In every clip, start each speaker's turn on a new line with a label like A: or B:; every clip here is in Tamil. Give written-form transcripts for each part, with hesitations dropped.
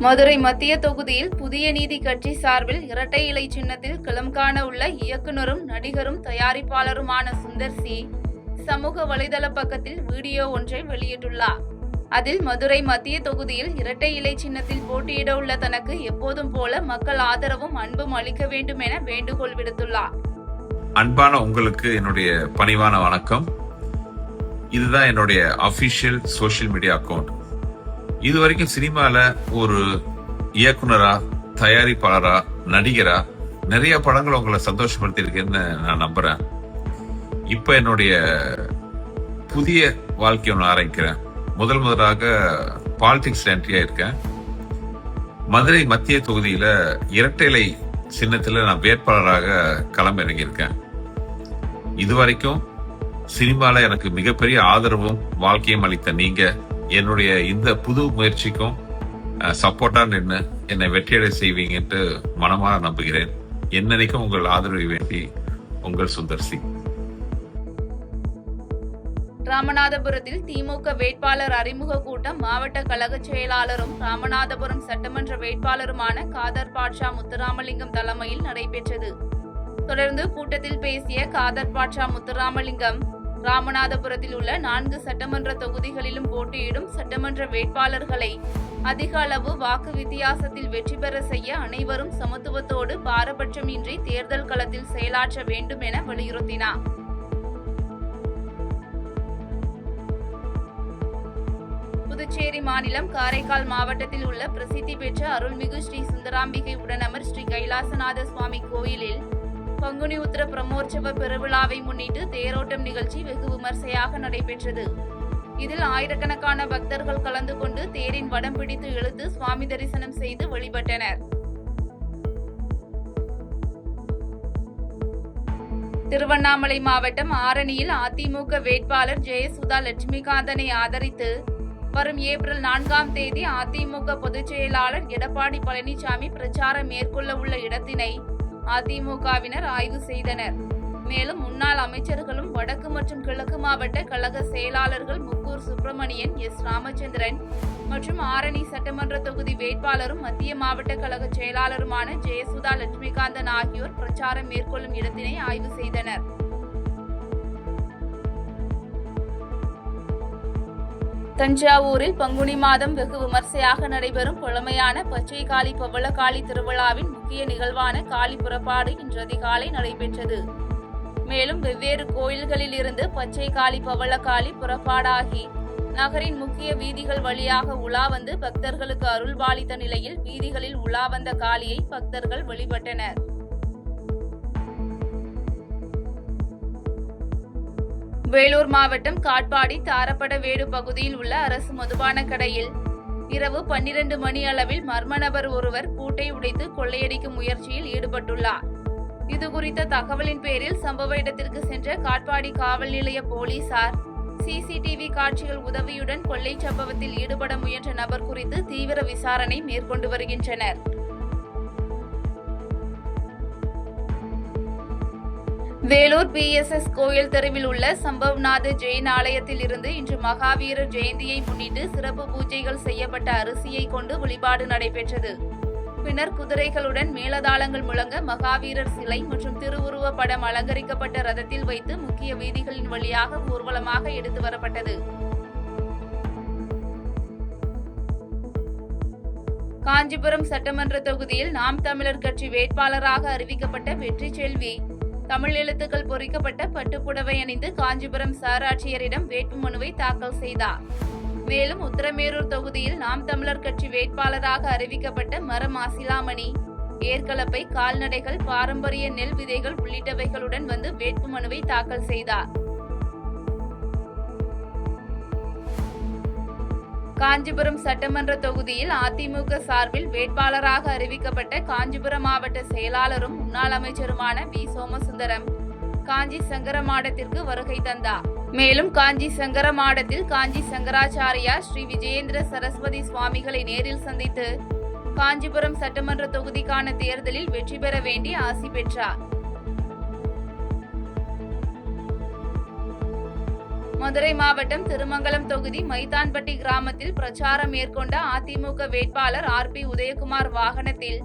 A: மதுரை மத்திய தொகுதியில் புதிய நீதி கட்சி சார்பில் இரட்டை இலை சின்னத்தில் களம் காண உள்ள இயக்குனரும் நடிகரும் தயாரிப்பாளருமான சுந்தர் சி சமூக வலைதள பக்கத்தில் வீடியோ ஒன்றை வெளியிட்டுள்ளார். அதில் மதுரை மத்திய தொகுதியில் இரட்டை இலை சின்னத்தில் போட்டியிட உள்ள தனக்கு எப்போதும் போல மக்கள் ஆதரவும் அன்பும் அளிக்க வேண்டும் என வேண்டுகோள் விடுத்துள்ளார்.
B: அன்பான உங்களுக்கு என்னுடைய பணிவான வணக்கம். இதுதான் என்னுடைய அபிஷியல் சோசியல் மீடியா அக்கௌண்ட். இதுவரைக்கும் சினிமால ஒரு இயக்குனரா, தயாரிப்பாளரா, நடிகரா நிறைய படங்கள் உங்களை சந்தோஷப்படுத்தி இருக்கேன்னு நான் நம்புறேன். இப்ப என்னுடைய புதிய வாழ்க்கையை ஒன்று ஆரம்பிக்கிறேன். முதலாக பாலிடிக்ஸ்ல என்ட்ரி ஆயிருக்கேன். மதுரை மத்திய தொகுதியில இரட்டை இலை சின்னத்துல நான் வேட்பாளராக களம் இறங்கியிருக்கேன். இதுவரைக்கும் சினிமால எனக்கு மிகப்பெரிய ஆதரவும் வாழ்க்கையும் அளித்த நீங்க என்னுடைய இந்த புது முயற்சிக்கும் சப்போர்ட்டா நின்று என்னை வெற்றியடை செய்வீங்கன்ட்டு மனமாற நம்புகிறேன். என்னைக்கும் உங்கள் ஆதரவை வேண்டி உங்கள் சுந்தர் சி.
A: ராமநாதபுரத்தில் திமுக வேட்பாளர் அறிமுக கூட்டம் மாவட்ட கழக செயலாளரும் ராமநாதபுரம் சட்டமன்ற வேட்பாளருமான காதர் பாட்ஷா முத்துராமலிங்கம் தலைமையில் நடைபெற்றது. தொடர்ந்து கூட்டத்தில் பேசிய காதர் பாட்ஷா முத்துராமலிங்கம், ராமநாதபுரத்தில் உள்ள 4 சட்டமன்ற தொகுதிகளிலும் போட்டியிடும் சட்டமன்ற வேட்பாளர்களை அதிக அளவு வாக்கு வித்தியாசத்தில் வெற்றி பெற செய்ய அனைவரும் சமத்துவத்தோடு பாரபட்சமின்றி தேர்தல் களத்தில் செயலாற்ற வேண்டும் என வலியுறுத்தினார். புதுச்சேரி மாநிலம் காரைக்கால் மாவட்டத்தில் உள்ள பிரசித்தி பெற்ற அருள்மிகு ஸ்ரீ சுந்தராம்பிகை உடனமர் ஸ்ரீ கைலாசநாத சுவாமி கோயிலில் பங்குனி உத்திர பிரம்மோற்சவ பெருவிழாவை முன்னிட்டு தேரோட்டம் நிகழ்ச்சி வெகு விமர்சையாக நடைபெற்றது. இதில் ஆயிரக்கணக்கான பக்தர்கள் கலந்து கொண்டு தேரின் வடம் பிடித்து இழுத்து சுவாமி தரிசனம் செய்து வழிபட்டனர். திருவண்ணாமலை மாவட்டம் ஆரணியில் அதிமுக வேட்பாளர் ஜெயசுதா லட்சுமிகாந்தனை ஆதரித்து வரும் ஏப்ரல் 4ஆம் தேதி அதிமுக பொதுச் செயலாளர் எடப்பாடி பழனிசாமி பிரச்சாரம் மேற்கொள்ள உள்ள இடத்தினை அதிமுகவினர் ஆய்வு செய்தனர். மேலும் முன்னாள் அமைச்சர்களும் வடக்கு மற்றும் கிழக்கு மாவட்ட கழக செயலாளர்கள் முக்கூர் சுப்பிரமணியன், எஸ். ராமச்சந்திரன் மற்றும் ஆரணி சட்டமன்ற தொகுதி வேட்பாளரும் மத்திய மாவட்ட கழக செயலாளருமான ஜெயசுதா லட்சுமிகாந்தன் ஆகியோர் பிரச்சாரம் மேற்கொள்ளும் இடத்தினை ஆய்வு செய்தனர். தஞ்சாவூரில் பங்குனி மாதம் வெகு விமர்சையாக நடைபெறும் பழமையான பச்சை காளி பவளகாளி திருவிழாவின் முக்கிய நிகழ்வான காளி புறப்பாடு இன்று அதிகாலை நடைபெற்றது. மேலும் வெவ்வேறு கோயில்களில் இருந்து பச்சை காளி பவளகாளி புறப்பாடாகி நகரின் முக்கிய வீதிகள் வழியாக உலா வந்து பக்தர்களுக்கு அருள்பாலித்த நிலையில் வீதிகளில் உலா வந்த காளியை பக்தர்கள் வழிபட்டனர். வேலூர் மாவட்டம் காட்பாடி தாரப்படவேடு பகுதியில் உள்ள அரசு மதுபான கடையில் இரவு 12 மணி அளவில் மர்ம நபர் ஒருவர் பூட்டை உடைத்து கொள்ளையடிக்கும் முயற்சியில் ஈடுபட்டுள்ளார். இதுகுறித்த தகவலின் பேரில் சம்பவ இடத்திற்கு சென்ற காட்பாடி காவல் நிலைய போலீசார் சிசிடிவி காட்சிகள் உதவியுடன் கொள்ளை சம்பவத்தில் ஈடுபட முயன்ற நபர் குறித்து தீவிர விசாரணை மேற்கொண்டு வருகின்றனர். வேலூர் PSS கோயில் தெருவில் உள்ள சம்பவ்நாத ஜெயின் ஆலயத்தில் இருந்து இன்று மகாவீரர் ஜெயந்தியை முன்னிட்டு சிறப்பு பூஜைகள் செய்யப்பட்ட அரிசியை கொண்டு வழிபாடு நடைபெற்றது. பின்னர் குதிரைகளுடன் மேளதாளங்கள் முழங்க மகாவீரர் சிலை மற்றும் திருவுருவ படம் அலங்கரிக்கப்பட்ட ரதத்தில் வைத்து முக்கிய வீதிகளின் வழியாக ஊர்வலமாக எடுத்து வரப்பட்டது. காஞ்சிபுரம் சட்டமன்ற தொகுதியில் நாம் தமிழர் கட்சி வேட்பாளராக அறிவிக்கப்பட்ட வெற்றி செல்வி தமிழ் எழுத்துக்கள் பொறிக்கப்பட்ட பட்டுப்புடவை அணிந்து காஞ்சிபுரம் சார் ஆட்சியரிடம் வேட்புமனுவை தாக்கல் செய்தார். மேலும் உத்தரமேரூர் தொகுதியில் நாம் தமிழர் கட்சி வேட்பாளராக அறிவிக்கப்பட்ட மரம் ஆசிலாமணி ஏற்கலப்பை, கால்நடைகள், பாரம்பரிய நெல் விதைகள் உள்ளிட்டவைகளுடன் வந்து வேட்புமனுவை தாக்கல் செய்தார். காஞ்சிபுரம் சட்டமன்ற தொகுதியில் அதிமுக சார்பில் வேட்பாளராக அறிவிக்கப்பட்ட காஞ்சிபுரம் மாவட்ட செயலாளரும் முன்னாள் அமைச்சருமான வி. சோமசுந்தரம் காஞ்சி சங்கரமாடத்திற்கு வருகை தந்தார். மேலும் காஞ்சி சங்கரமாடத்தில் காஞ்சி சங்கராச்சாரியா ஸ்ரீ விஜயேந்திர சரஸ்வதி சுவாமிகளை நேரில் சந்தித்து காஞ்சிபுரம் சட்டமன்ற தொகுதிக்கான தேர்தலில் வெற்றி பெற வேண்டி ஆசி பெற்றார். மதுரை மாவட்டம் திருமங்கலம் தொகுதி மைதான்பட்டி கிராமத்தில் பிரச்சாரம் மேற்கொண்ட அதிமுக வேட்பாளர் ஆர்பி உதயகுமார் வாகனத்தில்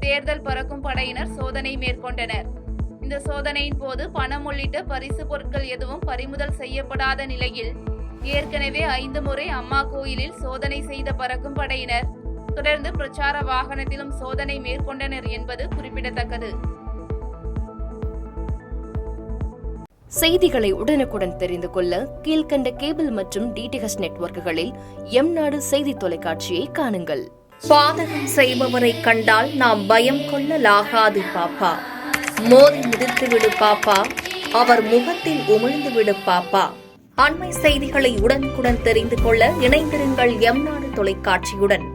A: தேர்தல் பறக்கும் படையினர் சோதனை மேற்கொண்டனர். இந்த சோதனையின் போது பணம் உள்ளிட்ட பரிசு பொருட்கள் எதுவும் பறிமுதல் செய்யப்படாத நிலையில் ஏற்கனவே 5 முறை அம்மா கோயிலில் சோதனை செய்த பறக்கும் படையினர் தொடர்ந்து பிரச்சார வாகனத்திலும் சோதனை மேற்கொண்டனர் என்பது குறிப்பிடத்தக்கது.
C: செய்திகளை உடனுக்குடன் தெரிந்து கொள்ள கீழ்க்கண்ட கேபிள் மற்றும் டிடிஎச் நெட்வொர்க்குகளில் எம்நாடு செய்தி தொலைக்காட்சியை காணுங்கள்.
D: பாதகம் செய்பவரை கண்டால் நாம் பயம் கொள்ளலாகாது பாப்பா. மோதி மிதித்துவிடு பாப்பா, அவர் முகத்தில் உமிழ்ந்துவிடு பாப்பா. அண்மை செய்திகளை உடனுக்குடன் தெரிந்து கொள்ள இணைந்திருங்கள் எம்நாடு தொலைக்காட்சியுடன்.